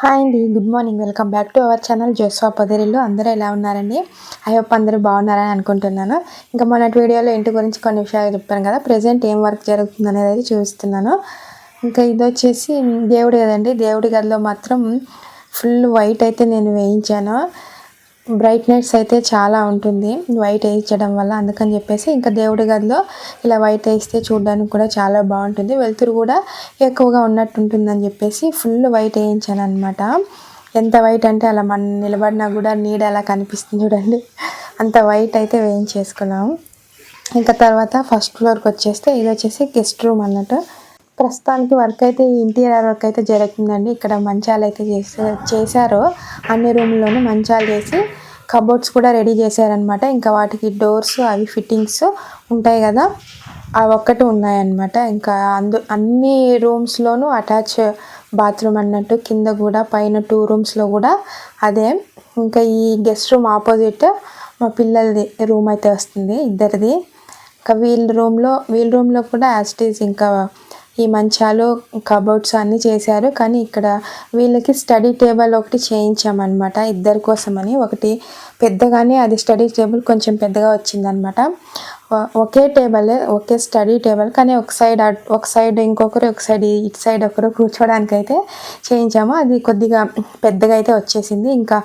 Hi అండి. Good morning. Welcome back to our channel Joshwa Podarillu. అందరూ ఎలా ఉన్నారండి? ఐ హోప్ అందరూ బాగున్నారని అనుకుంటున్నాను. ఇంకా మొన్నటి వీడియోలో ఇంటి గురించి కొన్ని విషయాలు చెప్పాను కదా. ప్రెజెంట్ ఏం వర్క్ జరుగుతుంది అనేది చూస్తున్నాను. ఇంకా ఇది వచ్చేసి దేవుడు కదండి. దేవుడి గదిలో మాత్రం ఫుల్ వైట్ అయితే నేను వేయించాను. బ్రైట్నెస్ అయితే చాలా ఉంటుంది వైట్ వేయించడం వల్ల. అందుకని చెప్పేసి ఇంకా దేవుడి గదిలో ఇలా వైట్ వేస్తే చూడడానికి కూడా చాలా బాగుంటుంది. వెలుతురు కూడా ఎక్కువగా ఉన్నట్టు ఉంటుందని చెప్పేసి ఫుల్ వైట్ వేయించాను అనమాట. ఎంత వైట్ అంటే అలా మనం నిలబడినా కూడా నీడ అలా కనిపిస్తుంది చూడండి. అంత వైట్ అయితే వేయించేసుకున్నాము. ఇంకా తర్వాత ఫస్ట్ ఫ్లోర్కి వచ్చేస్తే ఇది వచ్చేసి గెస్ట్ రూమ్ అన్నట్టు. ప్రస్తుతానికి వర్క్ అయితే ఇంటీరియర్ వర్క్ అయితే జరుగుతుందండి. ఇక్కడ మంచాలు అయితే చేశారు. అన్ని రూమ్లోనూ మంచాలు చేసి కబోర్డ్స్ కూడా రెడీ చేశారనమాట. ఇంకా వాటికి డోర్స్ అవి ఫిట్టింగ్స్ ఉంటాయి కదా, అవి ఒక్కటి ఉన్నాయన్నమాట. ఇంకా అన్ని రూమ్స్లోనూ అటాచ్ బాత్రూమ్ అన్నట్టు. కింద కూడా పైన 2 రూమ్స్లో కూడా అదే. ఇంకా ఈ గెస్ట్ రూమ్ ఆపోజిట్ మా పిల్లలది రూమ్ అయితే వస్తుంది, ఇద్దరిది. ఇంకా వీళ్ళ రూమ్లో కూడా యాజ్ ఇట్ ఈజ్ ఇంకా ఈ మంచాలు కబోర్డ్స్ అన్నీ చేశారు. కానీ ఇక్కడ వీళ్ళకి స్టడీ టేబుల్ ఒకటి చేయించామన్నమాట ఇద్దరి కోసమని. ఒకటి పెద్దగానే అది స్టడీ టేబుల్ కొంచెం పెద్దగా వచ్చిందనమాట. ఒకే టేబుల్, ఒకే స్టడీ టేబుల్, కానీ ఒక సైడ్ ఇంకొకరు, ఒక సైడ్ ఇటు సైడ్ ఒకరు కూర్చోడానికి అయితే చేయించాము. అది కొద్దిగా పెద్దగా అయితే వచ్చేసింది. ఇంకా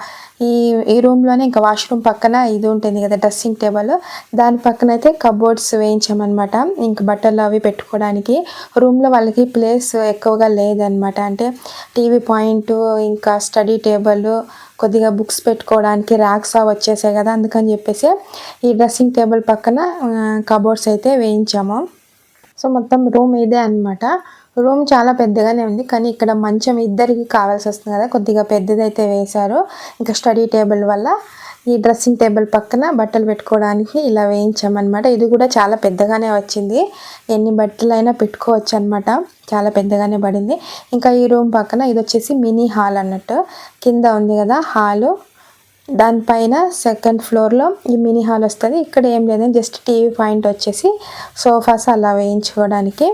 ఈ రూమ్లోనే ఇంకా వాష్రూమ్ పక్కన ఇది ఉంటుంది కదా డ్రెస్సింగ్ టేబుల్, దాని పక్కన అయితే కబోర్డ్స్ వేయించామన్నమాట. ఇంకా బట్టలు అవి పెట్టుకోవడానికి. రూమ్లో వాళ్ళకి ప్లేస్ ఎక్కువగా లేదనమాట. అంటే టీవీ పాయింట్, ఇంకా స్టడీ టేబుల్, కొద్దిగా బుక్స్ పెట్టుకోవడానికి ర్యాక్స్ అవి వచ్చేసాయి కదా. అందుకని చెప్పేసి ఈ డ్రెస్సింగ్ టేబుల్ పక్కన కబోర్డ్స్ అయితే వేయించాము. సో మొత్తం రూమ్ ఇదే అనమాట. రూమ్ చాలా పెద్దగానే ఉంది, కానీ ఇక్కడ మంచం ఇద్దరికి కావాల్సి వస్తుంది కదా, కొద్దిగా పెద్దదైతే వేశారు. ఇంకా స్టడీ టేబుల్ వల్ల ఈ డ్రెస్సింగ్ టేబుల్ పక్కన బట్టలు పెట్టుకోవడానికి ఇలా వేయించామన్నమాట. ఇది కూడా చాలా పెద్దగానే వచ్చింది. ఎన్ని బట్టలైనా పెట్టుకోవచ్చు అనమాట. చాలా పెద్దగానే పడింది. ఇంకా ఈ రూమ్ పక్కన ఇది వచ్చేసి మినీ హాల్ అన్నట్టు. కింద ఉంది కదా హాలు, దానిపైన సెకండ్ ఫ్లోర్లో ఈ మినీ హాల్ వస్తుంది. ఇక్కడ ఏం లేదు, జస్ట్ టీవీ పాయింట్ వచ్చేసి సోఫాస్ అలా వేయించుకోవడానికి.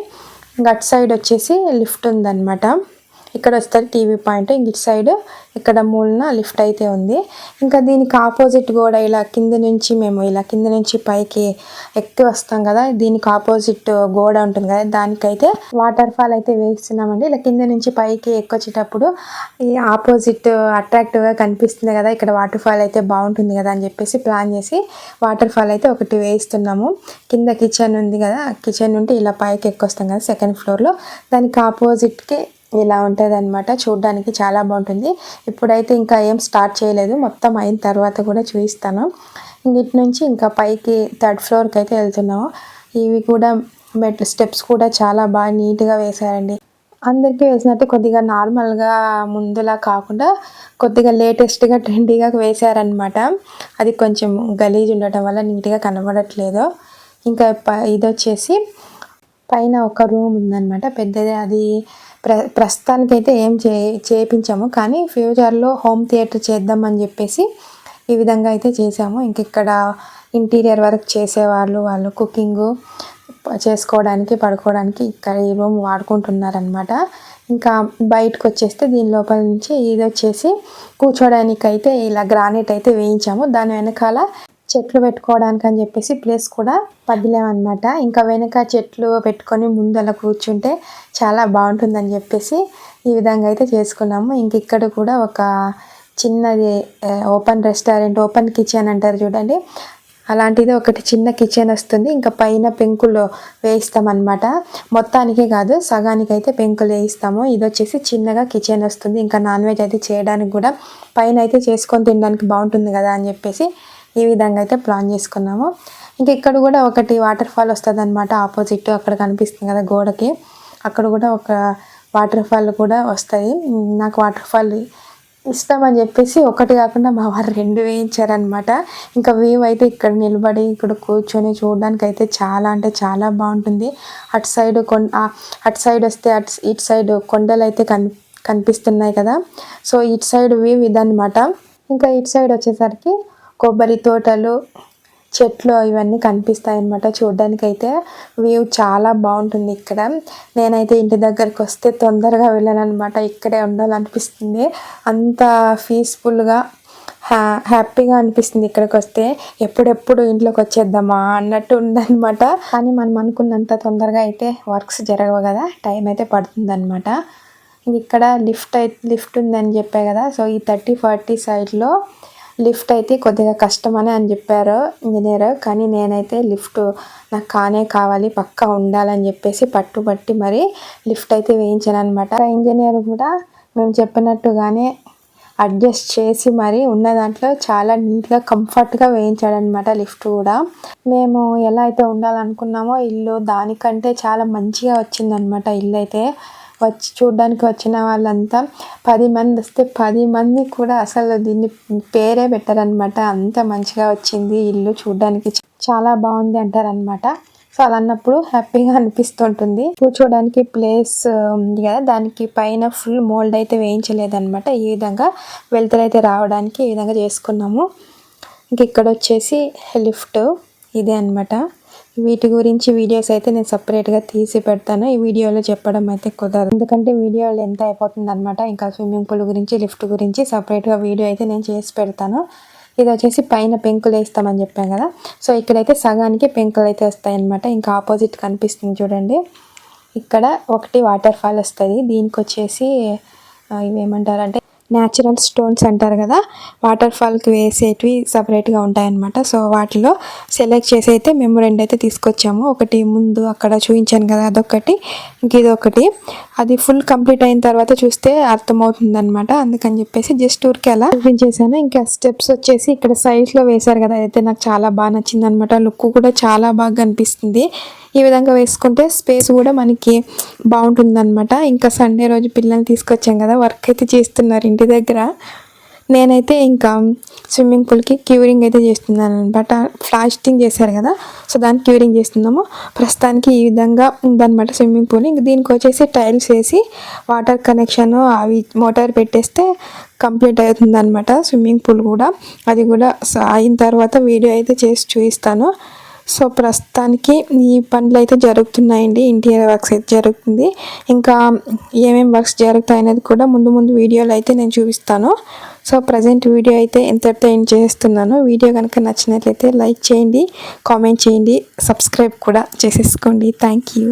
అటు సైడ్ వచ్చేసి లిఫ్ట్ ఉందన్నమాట. ఇక్కడ వస్తుంది టీవీ పాయింట్. ఇటు సైడ్ ఇక్కడ మూలన లిఫ్ట్ అయితే ఉంది. ఇంకా దీనికి ఆపోజిట్ కూడా ఇలా కింద నుంచి పైకి ఎక్కి వస్తాం కదా, దీనికి ఆపోజిట్ గోడ ఉంటుంది కదా, దానికైతే వాటర్ ఫాల్ అయితే వేస్తున్నామండి. ఇలా కింద నుంచి పైకి ఎక్కొచ్చేటప్పుడు ఈ ఆపోజిట్ అట్రాక్టివ్గా కనిపిస్తుంది కదా, ఇక్కడ వాటర్ ఫాల్ అయితే బాగుంటుంది కదా అని చెప్పేసి ప్లాన్ చేసి వాటర్ ఫాల్ అయితే ఒకటి వేయిస్తున్నాము. కింద కిచెన్ ఉంది కదా, కిచెన్ నుండి ఇలా పైకి ఎక్కొస్తాం కదా సెకండ్ ఫ్లోర్లో, దానికి ఆపోజిట్కి ఇలా ఉంటుంది అనమాట. చూడడానికి చాలా బాగుంటుంది. ఇప్పుడైతే ఇంకా ఏం స్టార్ట్ చేయలేదు, మొత్తం అయిన తర్వాత కూడా చూపిస్తాను. ఇటు నుంచి ఇంకా పైకి 3rd ఫ్లోర్కి అయితే వెళ్తున్నాము. ఇవి కూడా స్టెప్స్ కూడా చాలా బాగా నీట్గా వేశారండి. అందరికీ వేసినట్టు కొద్దిగా నార్మల్గా ముందులా కాకుండా కొద్దిగా లేటెస్ట్గా ట్రెండీగా వేశారనమాట. అది కొంచెం గలీజ్ ఉండటం వల్ల నీట్గా కనబడట్లేదు. ఇంకా ఇది వచ్చేసి పైన ఒక రూమ్ ఉందన్నమాట పెద్దది. అది ప్రస్తుతానికైతే ఏం చేయించాము, కానీ ఫ్యూచర్లో హోమ్ థియేటర్ చేద్దామని చెప్పేసి ఈ విధంగా అయితే చేసాము. ఇంక ఇక్కడ ఇంటీరియర్ వర్క్ చేసేవాళ్ళు కుకింగ్ చేసుకోవడానికి, పడుకోవడానికి ఇక్కడ ఈ రూమ్ వాడుకుంటున్నారనమాట. ఇంకా బయటకు వచ్చేస్తే దీని లోపల నుంచి ఇది వచ్చేసి కూర్చోడానికి అయితే ఇలా గ్రానైట్ అయితే వేయించాము. దాని వెనకాల చెట్లు పెట్టుకోవడానికి అని చెప్పేసి ప్లేస్ కూడా పదిలేమన్నమాట. ఇంకా వెనక చెట్లు పెట్టుకొని ముందు అలా కూర్చుంటే చాలా బాగుంటుందని చెప్పేసి ఈ విధంగా అయితే చేసుకున్నాము. ఇంక ఇక్కడ కూడా ఒక చిన్నది ఓపెన్ రెస్టారెంట్, ఓపెన్ కిచెన్ అంటారు చూడండి, అలాంటిది ఒకటి చిన్న కిచెన్ వస్తుంది. ఇంకా పైన పెంకులు వేయిస్తామన్నమాట. మొత్తానికే కాదు, సగానికి అయితే పెంకులు వేయిస్తాము. ఇది వచ్చేసి చిన్నగా కిచెన్ వస్తుంది. ఇంకా నాన్ వెజ్ అయితే చేయడానికి కూడా పైన అయితే చేసుకొని తినడానికి బాగుంటుంది కదా అని చెప్పేసి ఈ విధంగా అయితే ప్లాన్ చేసుకున్నాము. ఇంకా ఇక్కడ కూడా ఒకటి వాటర్ ఫాల్ వస్తుంది అనమాట. ఆపోజిట్ అక్కడ కనిపిస్తుంది కదా గోడకి, అక్కడ కూడా ఒక వాటర్ ఫాల్ కూడా వస్తుంది. నాకు వాటర్ ఫాల్ ఇష్టం అని చెప్పేసి ఒకటి కాకుండా మా వారు 2 వేయించారనమాట. ఇంకా వ్యూ అయితే ఇక్కడ నిలబడి ఇక్కడ కూర్చొని చూడడానికి అయితే చాలా అంటే చాలా బాగుంటుంది. అటు సైడ్ వస్తే ఇటు సైడ్ కొండలు అయితే కనిపిస్తున్నాయి కదా. సో ఇటు సైడ్ వ్యూ ఇదనమాట. ఇంకా ఇటు సైడ్ వచ్చేసరికి కొబ్బరి తోటలు, చెట్లు ఇవన్నీ కనిపిస్తాయి అన్నమాట. చూడడానికి అయితే వ్యూ చాలా బాగుంటుంది ఇక్కడ. నేనైతే ఇంటి దగ్గరికి వస్తే తొందరగా వెళ్ళాను అనమాట. ఇక్కడే ఉండాలనిపిస్తుంది. అంత పీస్ఫుల్గా హ్యాపీగా అనిపిస్తుంది ఇక్కడికి వస్తే. ఎప్పుడెప్పుడు ఇంట్లోకి వచ్చేద్దామా అన్నట్టు ఉందన్నమాట. కానీ మనం అనుకున్నంత తొందరగా అయితే వర్క్స్ జరగవు కదా, టైం అయితే పడుతుంది అనమాట. ఇక్కడ లిఫ్ట్ ఉందని చెప్పా కదా. సో ఈ 30-40 సైడ్లో లిఫ్ట్ అయితే కొద్దిగా కష్టమని అని చెప్పారు ఇంజనీర్. కానీ నేనైతే లిఫ్ట్ నాకు కావాలి, పక్కా ఉండాలని చెప్పేసి పట్టుబట్టి మరి లిఫ్ట్ అయితే వేయించాను అనమాట. ఇంజనీర్ కూడా మేము చెప్పినట్టుగానే అడ్జస్ట్ చేసి మరి ఉన్న దాంట్లో చాలా నీట్గా కంఫర్ట్గా వేయించాడనమాట లిఫ్ట్ కూడా. మేము ఎలా అయితే ఉండాలనుకున్నామో ఇల్లు దానికంటే చాలా మంచిగా వచ్చిందనమాట ఇల్లు అయితే. చూడడానికి వచ్చిన వాళ్ళంతా 10 మంది వస్తే 10 మంది కూడా అసలు దీన్ని పేరే పెట్టారనమాట. అంత మంచిగా వచ్చింది ఇల్లు, చూడడానికి చాలా బాగుంది అంటారనమాట. సో అలా అన్నప్పుడు హ్యాపీగా అనిపిస్తుంటుంది. కూర్చోడానికి ప్లేస్ ఉంది కదా, దానికి పైన ఫుల్ మోల్డ్ అయితే వేయించలేదన్నమాట. ఈ విధంగా వెలుతురైతే రావడానికి ఈ విధంగా చేసుకున్నాము. ఇంక ఇక్కడ వచ్చేసి లిఫ్ట్ ఇదే అనమాట. వీటి గురించి వీడియోస్ అయితే నేను సపరేట్గా తీసి పెడతాను. ఈ వీడియోలో చెప్పడం అయితే కుదరదు, ఎందుకంటే వీడియో లెంత్ అయిపోతుంది అనమాట. ఇంకా స్విమ్మింగ్ పూల్ గురించి లిఫ్ట్ గురించి సపరేట్గా వీడియో అయితే నేను చేసి పెడతాను. ఇది వచ్చేసి పైన పెంకులు వేస్తామని చెప్పాను కదా. సో ఇక్కడైతే సగానికి పెంకులు అయితే వస్తాయి అనమాట. ఇంకా ఆపోజిట్ కనిపిస్తుంది చూడండి, ఇక్కడ ఒకటి వాటర్ ఫాల్ వస్తుంది. దీనికి వచ్చేసి ఇవేమంటారంటే న్యాచురల్ స్టోన్స్ అంటారు కదా, వాటర్ ఫాల్కి వేసేటివి సపరేట్గా ఉంటాయన్నమాట. సో వాటిలో సెలెక్ట్ చేసి అయితే మేము 2 అయితే తీసుకొచ్చాము. ఒకటి ముందు అక్కడ చూపించాను కదా, అదొకటి, ఇంక ఇదొకటి. అది ఫుల్ కంప్లీట్ అయిన తర్వాత చూస్తే అర్థమవుతుంది అనమాట. అందుకని చెప్పేసి జస్ట్ ఊరికి అలా చూపించేసాను. ఇంకా స్టెప్స్ వచ్చేసి ఇక్కడ సైడ్స్లో వేశారు కదా, అయితే నాకు చాలా బాగా నచ్చింది అనమాట. లుక్ కూడా చాలా బాగా అనిపిస్తుంది. ఈ విధంగా వేసుకుంటే స్పేస్ కూడా మనకి బాగుంటుంది అనమాట. ఇంకా సండే రోజు పిల్లల్ని తీసుకొచ్చాం కదా, వర్క్ అయితే చేస్తున్నారు ఇంటి దగ్గర. నేనైతే ఇంకా స్విమ్మింగ్ పూల్కి క్యూరింగ్ అయితే చేస్తున్నాను అనమాట. ప్లాస్టింగ్ చేశారు కదా, సో దానికి క్యూరింగ్ చేస్తున్నాము. ప్రస్తుతానికి ఈ విధంగా ఉందన్నమాట స్విమ్మింగ్ పూల్. ఇంక దీనికి వచ్చేసి టైల్స్ వేసి వాటర్ కనెక్షన్ అవి మోటార్ పెట్టేస్తే కంప్లీట్ అవుతుంది అనమాట స్విమ్మింగ్ పూల్ కూడా. అది కూడా అయిన తర్వాత వీడియో అయితే చేసి చూపిస్తాను. సో ప్రస్తుతానికి ఈ పనులు అయితే జరుగుతున్నాయండి. ఇంటీరియర్ వర్క్స్ అయితే జరుగుతుంది. ఇంకా ఏమేమి వర్క్స్ జరుగుతాయి అనేది కూడా ముందు వీడియోలో అయితే నేను చూపిస్తాను. సో ప్రజెంట్ వీడియో అయితే ఎంతటితో ఎండ్ చేస్తున్నాను. వీడియో కనుక నచ్చినట్లయితే లైక్ చేయండి, కామెంట్ చేయండి, సబ్స్క్రైబ్ కూడా చేసేసుకోండి. Thank you.